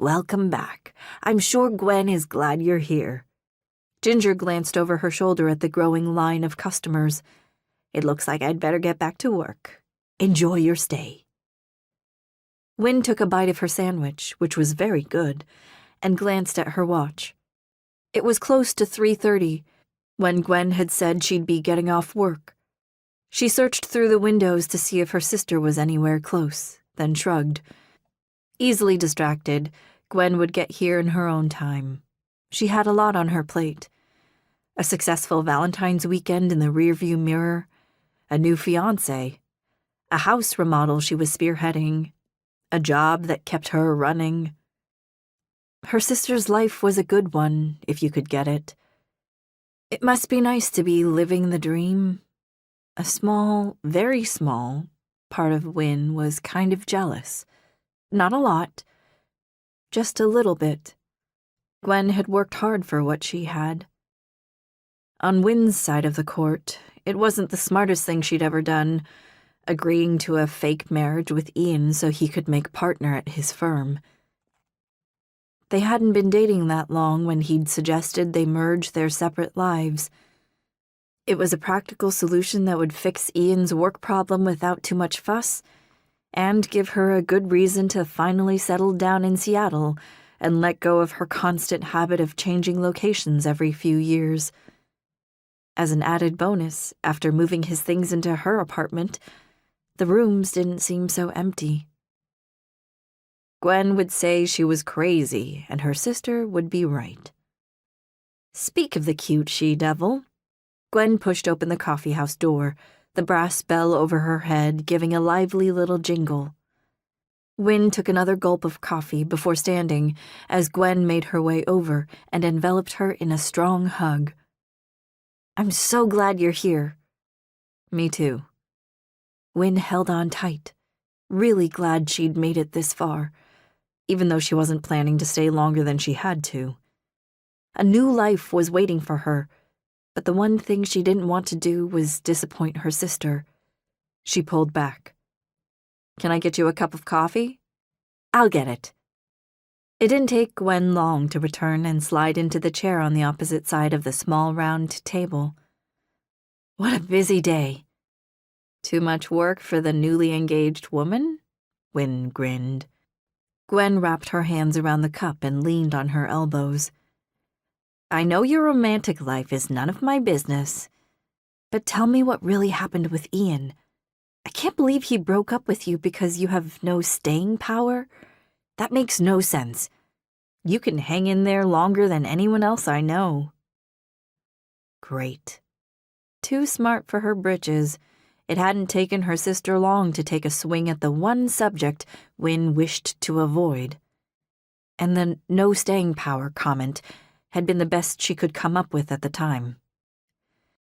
Welcome back. I'm sure Gwen is glad you're here." Ginger glanced over her shoulder at the growing line of customers. "It looks like I'd better get back to work. Enjoy your stay." Wynne took a bite of her sandwich, which was very good, and glanced at her watch. It was close to 3:30 when Gwen had said she'd be getting off work. She searched through the windows to see if her sister was anywhere close, then shrugged. Easily distracted, Gwen would get here in her own time. She had a lot on her plate. A successful Valentine's weekend in the rearview mirror, a new fiancé, a house remodel she was spearheading, a job that kept her running. Her sister's life was a good one, if you could get it. It must be nice to be living the dream. A small, very small, part of Wynne was kind of jealous. Not a lot, just a little bit. Gwen had worked hard for what she had. On Wynne's side of the court, it wasn't the smartest thing she'd ever done, agreeing to a fake marriage with Ian so he could make partner at his firm. They hadn't been dating that long when he'd suggested they merge their separate lives. It was a practical solution that would fix Ian's work problem without too much fuss, and give her a good reason to finally settle down in Seattle and let go of her constant habit of changing locations every few years. As an added bonus, after moving his things into her apartment, the rooms didn't seem so empty. Gwen would say she was crazy, and her sister would be right. Speak of the cute she-devil. Gwen pushed open the coffeehouse door, the brass bell over her head giving a lively little jingle. Wynne took another gulp of coffee before standing as Gwen made her way over and enveloped her in a strong hug. "I'm so glad you're here." "Me too." Wynne held on tight, really glad she'd made it this far, even though she wasn't planning to stay longer than she had to. A new life was waiting for her, but the one thing she didn't want to do was disappoint her sister. She pulled back. "Can I get you a cup of coffee?" "I'll get it." It didn't take Gwen long to return and slide into the chair on the opposite side of the small round table. "What a busy day." "Too much work for the newly engaged woman?" Wynne grinned. Gwen wrapped her hands around the cup and leaned on her elbows. "I know your romantic life is none of my business, but tell me what really happened with Ian. I can't believe he broke up with you because you have no staying power. That makes no sense. You can hang in there longer than anyone else I know." Great. Too smart for her britches. It hadn't taken her sister long to take a swing at the one subject Wynne wished to avoid. And the no staying power comment had been the best she could come up with at the time.